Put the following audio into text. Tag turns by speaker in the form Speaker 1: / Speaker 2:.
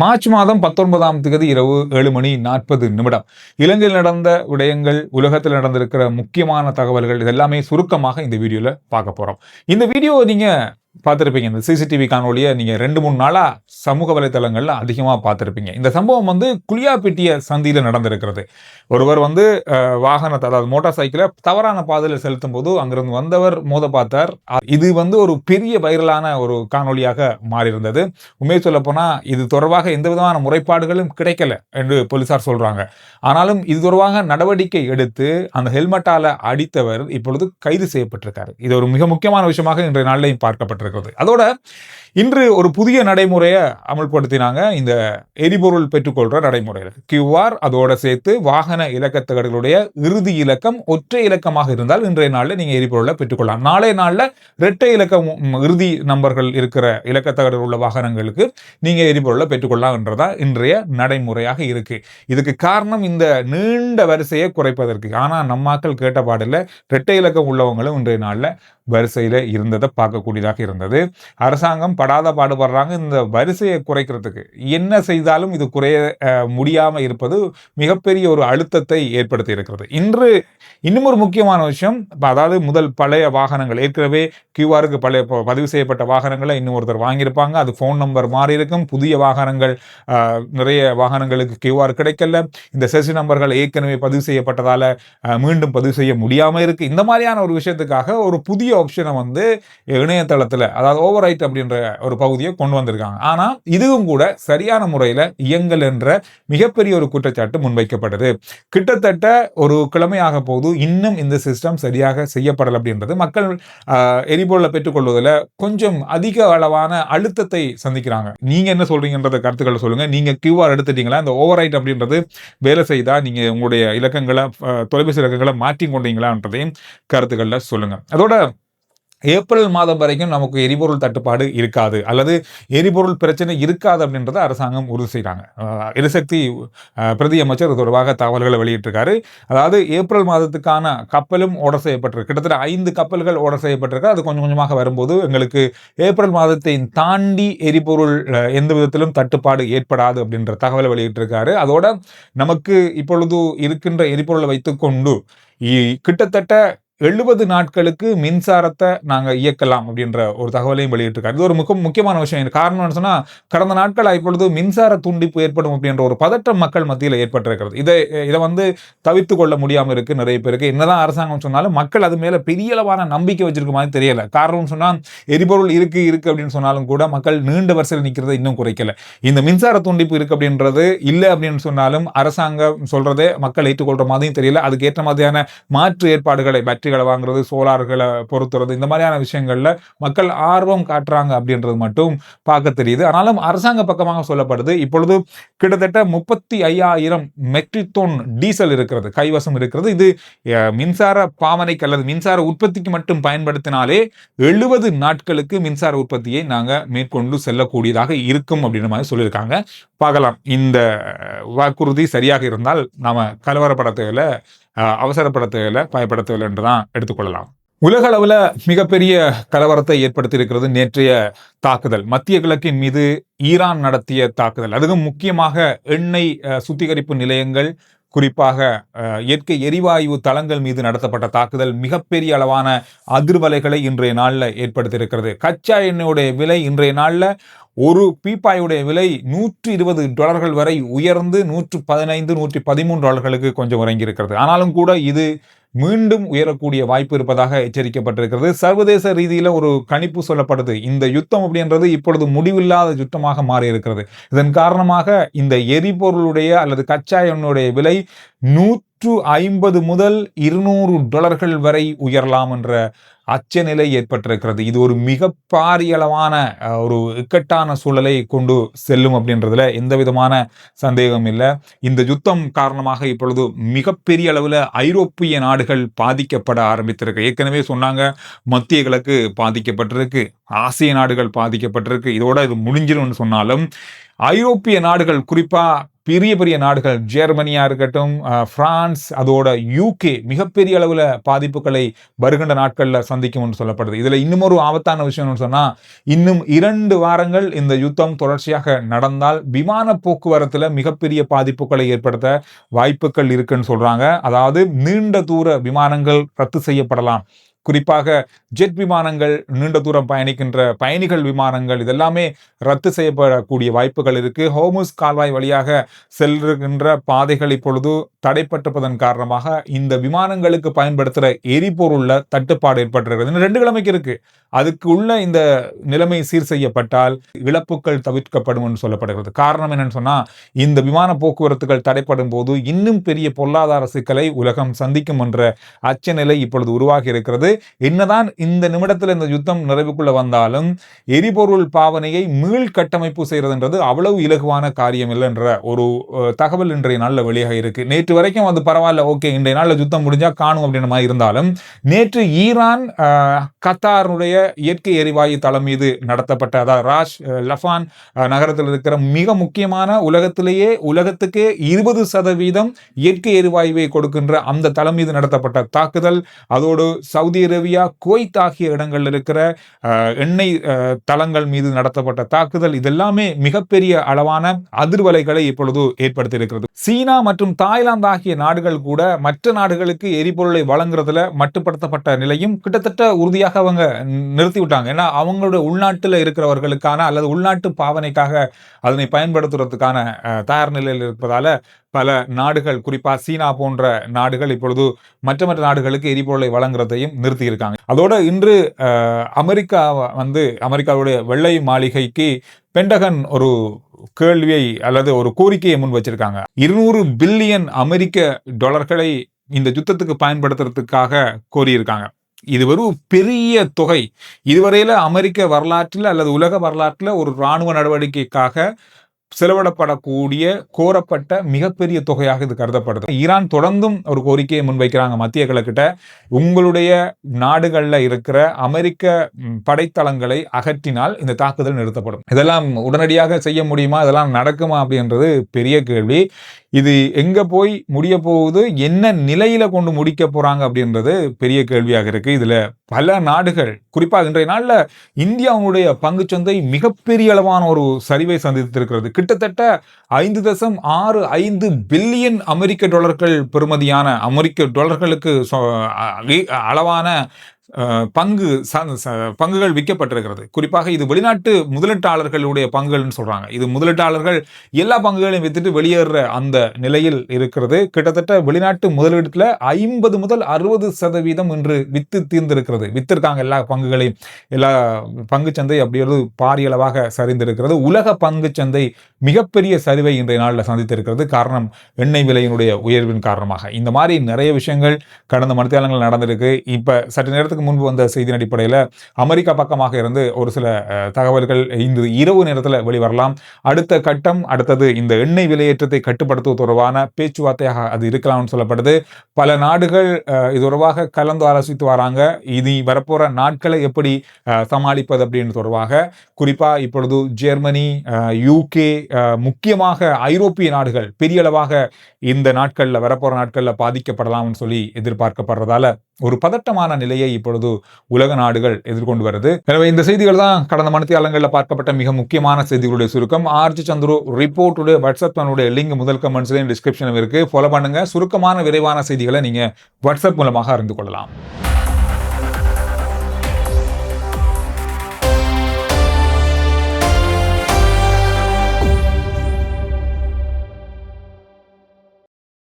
Speaker 1: March மாதம் 19ஆம் தேதி இரவு 7:40 இலங்கையில் நடந்த விடயங்கள், உலகத்தில் நடந்திருக்கிற முக்கியமான தகவல்கள் இதெல்லாமே சுருக்கமாக இந்த வீடியோல பார்க்க போறோம். இந்த வீடியோ நீங்க பார்த்திருப்பீங்க. இந்த சிசிடிவி காணொலியை நீங்க 2-3 நாளா சமூக வலைதளங்கள்ல அதிகமா பார்த்திருப்பீங்க. இந்த சம்பவம் குளியாப்பிட்டிய சந்தியில நடந்திருக்கிறது. ஒருவர் வாகனத்தை, அதாவது மோட்டார் சைக்கிளை தவறான பாதையில் செலுத்தும் போது அங்கிருந்து வந்தவர் மோத பார்த்தார். இது ஒரு பெரிய வைரலான ஒரு காணொலியாக மாறியிருந்தது. உண்மையை சொல்ல போனா இது தொடர்பாக எந்த விதமான முறைப்பாடுகளும் கிடைக்கல என்று போலீசார் சொல்றாங்க. ஆனாலும் இது தொடர்பாக நடவடிக்கை எடுத்து அந்த ஹெல்மெட்டால அடித்தவர் இப்பொழுது கைது செய்யப்பட்டிருக்காரு. இது ஒரு மிக முக்கியமான விஷயமாக இன்றைய நாளில் பார்க்கப்பட்டிருக்கிறது. அதோட இன்று ஒரு புதிய நடைமுறையை அமல்படுத்தினாங்க. இந்த எரிபொருள் பெற்றுக்கொள்ற நடைமுறையில் QR அதோட சேர்த்து வாகன இலக்கத்தகடுகளுடைய இறுதி இலக்கம் ஒற்றை இலக்கமாக இருந்தால் இன்றைய நாளில் நீங்க எரிபொருளை பெற்றுக்கொள்ளலாம். நாளைய நாளில் இரட்டை இலக்கம் இறுதி நம்பர்கள் இருக்கிற இலக்கத்தகடு உள்ள வாகனங்களுக்கு நீங்க எரிபொருளை பெற்றுக்கொள்ளலாம் என்றதா இன்றைய நடைமுறையாக இருக்கு. இதுக்கு காரணம் இந்த நீண்ட வரிசையை குறைப்பதற்கு. ஆனா நம்மாக்கள் கேட்ட பாடில்ல, இரட்டை இலக்கம் உள்ளவங்களும் இன்றைய நாளில் வரிசையில இருந்ததை பார்க்கக்கூடியதாக இருந்தது. அரசாங்கம் படாத பாடுபடுறாங்க இந்த வரிசையை குறைக்கிறதுக்கு. என்ன செய்தாலும் இது குறைய முடியாம இருப்பது மிகப்பெரிய ஒரு அழுத்தத்தை ஏற்படுத்தி இருக்கிறது. இன்று இன்னும் ஒரு முக்கியமான விஷயம், அதாவது முதல் பழைய வாகனங்கள் ஏற்கனவே கியூஆருக்கு பழைய பதிவு செய்யப்பட்ட வாகனங்களை இன்னும் ஒருத்தர் வாங்கியிருப்பாங்க. அது ஃபோன் நம்பர் மாறி இருக்கும். புதிய வாகனங்கள், நிறைய வாகனங்களுக்கு QR கிடைக்கல. இந்த செசி நம்பர்கள் ஏற்கனவே பதிவு செய்யப்பட்டதால மீண்டும் பதிவு செய்ய முடியாம இருக்கு. இந்த மாதிரியான ஒரு விஷயத்துக்காக ஒரு புதிய ஆப்ஷனை இணையதளத்தில், அதாவது ஓவர் ரைட் அப்படின்ற ஒரு பகுதியை கொண்டு வந்திருக்காங்க. ஆனா இதுவும் கூட சரியான முறையில் இயங்கல் என்ற மிகப்பெரிய ஒரு குற்றச்சாட்டு முன்வைக்கப்பட்டது. கிட்டத்தட்ட ஒரு கிழமையாக போது இன்னும் இந்த சிஸ்டம் சரியாக செய்யப்படலை அப்படின்றது மக்கள் எரிபொருளை பெற்றுக்கொள்வதில் கொஞ்சம் அதிக அளவான அழுத்தத்தை சந்திக்கிறாங்க. நீங்க என்ன சொல்றீங்கன்றத கருத்துக்களை சொல்லுங்க. நீங்க QR எடுத்துட்டீங்களா? இந்த ஓவர் ரைட் அப்படின்றது வேலை செய்தா நீங்க உங்களுடைய இலக்கங்களை, தொலைபேசி இலக்கங்களை மாற்றி கொண்டீங்களான்றதையும் கருத்துக்கள்ல சொல்லுங்க. அதோட ஏப்ரல் மாதம் வரைக்கும் நமக்கு எரிபொருள் தட்டுப்பாடு இருக்காது, அல்லது எரிபொருள் பிரச்சனை இருக்காது அப்படின்றத அரசாங்கம் உறுதி செய்கிறாங்க. எரிசக்தி பிரதி அமைச்சர் இது தொடர்பாக தகவல்களை வெளியிட்டிருக்காரு. அதாவது ஏப்ரல் மாதத்துக்கான கப்பலும் ஆர்டர் செய்யப்பட்டிருக்கு. கிட்டத்தட்ட 5 கப்பல்கள் ஆர்டர் செய்யப்பட்டிருக்கு. அது கொஞ்சம் கொஞ்சமாக வரும்போது எங்களுக்கு ஏப்ரல் மாதத்தை தாண்டி எரிபொருள் எந்த விதத்திலும் தட்டுப்பாடு ஏற்படாது அப்படின்ற தகவலை வெளியிட்டிருக்காரு. அதோட நமக்கு இப்பொழுது இருக்கின்ற எரிபொருளை வைத்துக்கொண்டு கிட்டத்தட்ட 70 நாட்களுக்கு மின்சாரத்தை நாங்க இயக்கலாம் அப்படின்ற ஒரு தகவலையும் வெளியிட்டிருக்காரு. இது ஒரு முக்கியமான விஷயம். காரணம் என்ன சொன்னா, கடந்த நாட்கள் இப்பொழுது மின்சார துண்டிப்பு ஏற்படும் அப்படின்ற ஒரு பதற்றம் மக்கள் மத்தியில் ஏற்பட்டிருக்கிறது. இதை தவிர்த்து கொள்ள முடியாம இருக்கு நிறைய பேருக்கு. என்னதான் அரசாங்கம் சொன்னாலும் மக்கள் அது மேல பெரிய அளவான நம்பிக்கை வச்சிருக்க மாதிரி தெரியல. காரணம் சொன்னா, எரிபொருள் இருக்கு அப்படின்னு சொன்னாலும் கூட மக்கள் நீண்ட வரிசையில் நிற்கிறத இன்னும் குறைக்கல. இந்த மின்சார துண்டிப்பு இருக்கு அப்படின்றது இல்லை அப்படின்னு சொன்னாலும் அரசாங்கம் சொல்றதே மக்கள் ஏற்றுக்கொள்ற மாதிரியும் தெரியல. அதுக்கு ஏற்ற மாதிரியான மாற்று ஏற்பாடுகளை, வாங்குறது, சோலார்களை பொறுத்துறது, இந்த மாதிரியான விஷயங்கள்ல மக்கள் ஆர்வம் காட்டுறாங்க அப்படின்றது மட்டும் பார்க்க தெரியுது. ஆனாலும் அரசாங்க பக்கமாக சொல்லப்படுது, இப்பொழுது கிட்டத்தட்ட 35,000 மெட்ரிக் டன் டீசல் இருக்கிறது, கைவசம் இருக்கிறது. இது மின்சார பாவனைக்கு அல்லது மின்சார உற்பத்திக்கு மட்டும் பயன்படுத்தினாலே 70 நாட்களுக்கு மின்சார உற்பத்தியை நாங்க மேற்கொண்டு செல்லக்கூடியதாக இருக்கும் அப்படின்ற மாதிரி சொல்லியிருக்காங்க. பார்க்கலாம், இந்த வாக்குறுதி சரியாக இருந்தால் நாம கலவரப்பட தேவையில்லை, அவசரப்பட தேவையில்லை, பயப்பட தேவையில்லை என்றுதான் எடுத்துக்கொள்ளலாம். உலக அளவுல மிகப்பெரிய கலவரத்தை ஏற்படுத்தி இருக்கிறது நேற்றைய தாக்குதல். மத்திய கிழக்கின் மீது ஈரான் நடத்திய தாக்குதல், அதுவும் முக்கியமாக எண்ணெய் சுத்திகரிப்பு நிலையங்கள், குறிப்பாக இயற்கை எரிவாயு தளங்கள் மீது நடத்தப்பட்ட தாக்குதல் மிகப்பெரிய அளவான அதிர்வலைகளை இன்றைய நாளில் ஏற்படுத்தியிருக்கிறது. கச்சா எண்ணெயுடைய விலை இன்றைய நாளில் ஒரு பீப்பாயுடைய விலை $120 வரை உயர்ந்து $115, $113 கொஞ்சம் இறங்கி இருக்கிறது. ஆனாலும் கூட இது மீண்டும் உயரக்கூடிய வாய்ப்பு இருப்பதாக எச்சரிக்கப்பட்டிருக்கிறது. சர்வதேச ரீதியில ஒரு கணிப்பு சொல்லப்படுது, இந்த யுத்தம் அப்படின்றது இப்பொழுது முடிவில்லாத யுத்தமாக மாறி இருக்கிறது. இதன் காரணமாக இந்த எரிபொருளுடைய அல்லது கச்சா எண்ணெயுடைய விலை $150 முதல் $200 வரை உயரலாம் என்ற அச்சநிலை ஏற்பட்டிருக்கிறது. இது ஒரு மிக பாரியளவான ஒரு இக்கட்டான சூழலை கொண்டு செல்லும் அப்படின்றதுல எந்த விதமான சந்தேகம் இல்லை. இந்த யுத்தம் காரணமாக இப்பொழுது மிகப்பெரிய அளவில் ஐரோப்பிய நாடுகள் பாதிக்கப்பட ஆரம்பித்திருக்கு. ஏற்கனவே சொன்னாங்க, மத்திய கிழக்கு பாதிக்கப்பட்டிருக்கு, ஆசிய நாடுகள் பாதிக்கப்பட்டிருக்கு, இதோட இது முடிஞ்சிடும்னு சொன்னாலும் ஐரோப்பிய நாடுகள், குறிப்பா பெரிய பெரிய நாடுகள் ஜெர்மனியா இருக்கட்டும், பிரான்ஸ், அதோட யூகே மிகப்பெரிய அளவில் பாதிப்புகளை வருகின்ற நாட்களில் சந்திக்கும் சொல்லப்படுது. இதுல இன்னும் ஒரு ஆபத்தான விஷயம் சொன்னா, இன்னும் 2 வாரங்கள் இந்த யுத்தம் தொடர்ச்சியாக நடந்தால் விமான போக்குவரத்துல மிகப்பெரிய பாதிப்புகளை ஏற்படுத்த வாய்ப்புகள் இருக்குன்னு சொல்றாங்க. அதாவது நீண்ட தூர விமானங்கள் ரத்து செய்யப்படலாம். குறிப்பாக ஜெட் விமானங்கள், நீண்ட தூரம் பயணிக்கின்ற பயணிகள் விமானங்கள், இதெல்லாமே ரத்து செய்யப்படக்கூடிய வாய்ப்புகள் இருக்கு. ஹோர்முஸ் கால்வாய் வழியாக செல்கின்ற பாதைகள் இப்பொழுது தடைப்பட்டிருப்பதன் காரணமாக இந்த விமானங்களுக்கு பயன்படுத்துகிற எரிபொருள்ல தட்டுப்பாடு ஏற்பட்டிருக்கிறது. இன்னும் 2 கிழமைக்கு இருக்கு. அதுக்கு உள்ள இந்த நிலைமை சீர் செய்யப்பட்டால் இழப்புகள் தவிர்க்கப்படும் என்று சொல்லப்படுகிறது. காரணம் என்னன்னு சொன்னா, இந்த விமான போக்குவரத்துகள் தடைப்படும் போது இன்னும் பெரிய பொருளாதார சிக்கலை உலகம் சந்திக்கும் என்ற அச்சநிலை இப்பொழுது உருவாகி இருக்கிறது. என்னதான் இந்த நிமிடத்தில் இந்த யுத்தம் நிறைவுக்குள்ள வந்தாலும் எரிபொருள் பாவனையை மீள் கட்டமைப்பு செய்யறதுன்றது அவ்வளவு இலகுவான காரியம் இல்லை என்ற ஒரு தகவல் இன்றைய நாளில் வெளியாக இருக்கு. நேற்று வரைக்கும் அது பரவாயில்ல, ஓகே, இன்றைய நாளில் யுத்தம் முடிஞ்சா காணும் அப்படின்ற மாதிரி இருந்தாலும், நேற்று ஈரான் கத்தாருடைய இயற்கை எரிவாயு தளம் மீது நடத்தப்பட்ட, அதாவது ராஷ் லஃபான் நகரத்தில் இருக்கிற மிக முக்கியமான உலகத்துக்கே 20% இயற்கை எரிவாயுவை கொடுக்கின்ற அந்த தளம் மீது நடத்தப்பட்ட தாக்குதல், அதோடு சவுதி அரேபியா, குவைத் ஆகிய இடங்களில் இருக்கிற எண்ணெய் தளங்கள் மீது நடத்தப்பட்ட தாக்குதல், இதெல்லாமே மிகப்பெரிய அளவான அதிர்வலைகளை இப்பொழுது ஏற்படுத்தி இருக்கிறது. சீனா மற்றும் தாய்லாந்து ஆகிய நாடுகள் கூட மற்ற நாடுகளுக்கு எரிபொருளை வழங்குறதுல மட்டுப்படுத்தப்பட்ட நிலையும் கிட்டத்தட்ட உறுதியாக அவங்க நிறுத்தி விட்டாங்க. ஏன்னா அவங்களுடைய உள்நாட்டில் இருக்கிறவர்களுக்கான அல்லது உள்நாட்டு பாவனைக்காக அதனை பயன்படுத்துறதுக்கான தயார் நிலையில் இருப்பதால பல நாடுகள், குறிப்பா சீனா போன்ற நாடுகள் இப்பொழுது மற்ற நாடுகளுக்கு எரிபொருளை வழங்குறதையும் நிறுத்தி இருக்காங்க. அதோட இன்று அமெரிக்காவுடைய வெள்ளை மாளிகைக்கு பென்டகன் ஒரு கேள்வியை அல்லது ஒரு கோரிக்கையை முன் வச்சிருக்காங்க. 200 பில்லியன் அமெரிக்க டாலர்களை இந்த யுத்தத்துக்கு பயன்படுத்துறதுக்காக கோரியிருக்காங்க. இது ஒரு பெரிய தொகை. இதுவரையில அமெரிக்க வரலாற்றில் அல்லது உலக வரலாற்றில் ஒரு இராணுவ நடவடிக்கைக்காக செலவிடப்படக்கூடிய கோரப்பட்ட மிகப்பெரிய தொகையாக இது கருதப்படுது. ஈரான் தொடர்ந்தும் ஒரு கோரிக்கையை முன்வைக்கிறாங்க மத்திய கிழக்கிட்ட, உங்களுடைய நாடுகளில் இருக்கிற அமெரிக்க படைத்தளங்களை அகற்றினால் இந்த தாக்குதல் நிறுத்தப்படும். இதெல்லாம் உடனடியாக செய்ய முடியுமா, இதெல்லாம் நடக்குமா அப்படின்றது பெரிய கேள்வி. இது எங்க போய் முடிய போகுது, என்ன நிலையில கொண்டு முடிக்க போறாங்க அப்படின்றது பெரிய கேள்வியாக இருக்கு. இதுல பல நாடுகள், குறிப்பாக இன்றைய நாள்ல இந்தியாவுடைய பங்குச்சந்தை மிகப்பெரிய அளவான ஒரு சரிவை சந்தித்திருக்கிறது. கிட்டத்தட்ட 5.65 பில்லியன் அமெரிக்க டாலர்கள் பெறுமதியான அமெரிக்க டாலர்களுக்கு அளவான பங்குகள் விற்கப்பட்டிருக்கிறது. குறிப்பாக இது வெளிநாட்டு முதலீட்டாளர்களுடைய பங்குகள்னு சொல்றாங்க. இது முதலீட்டாளர்கள் எல்லா பங்குகளையும் வித்துட்டு வெளியேற அந்த நிலையில் இருக்கிறது. கிட்டத்தட்ட வெளிநாட்டு முதலீட்டுல 50 முதல் 60% இன்று வித்து தீர்ந்திருக்கிறது. வித்திருக்காங்க எல்லா பங்குகளையும். எல்லா பங்குச்சந்தை அப்படியே பாரிய அளவாக சரிந்திருக்கிறது. உலக பங்குச்சந்தை மிகப்பெரிய சரிவை இன்றைய நாளில் சந்தித்திருக்கிறது. காரணம் எண்ணெய் விலையினுடைய உயர்வின் காரணமாக. இந்த மாதிரி நிறைய விஷயங்கள் கடந்த மணித்தியாலங்கள் நடந்திருக்கு. இப்ப சற்று நேரத்துக்கு முன்பு வந்த செய்தியின் அடிப்படையில் அமெரிக்கா பக்கமாக இருந்து ஒரு சில தகவல்கள் இன்று இரவு நேரத்தில் வெளிவரலாம். அடுத்த கட்டம், அடுத்தது இந்த எண்ணெய் விலையேற்றத்தை கட்டுப்படுத்துவது தொடர்பான பேச்சுவார்த்தையாக அது இருக்கலாம்னு சொல்லப்படுது. பல நாடுகள் இது தொடர்பாக கலந்து ஆலோசித்து வராங்க. இது வரப்போற நாட்களை எப்படி சமாளிப்பது அப்படின்னு தொடர்பாக. குறிப்பா இப்பொழுது ஜெர்மனி, யூகே, முக்கியமாக ஐரோப்பிய நாடுகள் பெரிய அளவாக இந்த நாட்கள்ல வரப்போற நாட்கள்ல பாதிக்கப்படலாம்னு சொல்லி எதிர்பார்க்கப்படுறதால ஒரு பதட்டமான நிலையை இப்பொழுது உலக நாடுகள் எதிர்கொண்டு வருது. எனவே இந்த செய்திகள் தான் கடந்த மணித்தியாலங்களில் பார்க்கப்பட்ட மிக முக்கியமான செய்திகளுடைய சுருக்கம். ஆர்ஜி சந்துரு ரிப்போர்ட்டுடைய வாட்ஸ்அப் லிங்க் முதல் கமெண்ட்ஸ்லையும் டிஸ்கிரிப்ஷனும் இருக்கு. ஃபாலோ பண்ணுங்க. சுருக்கமான விரைவான செய்திகளை நீங்க வாட்ஸ்அப் மூலமாக அறிந்து கொள்ளலாம்.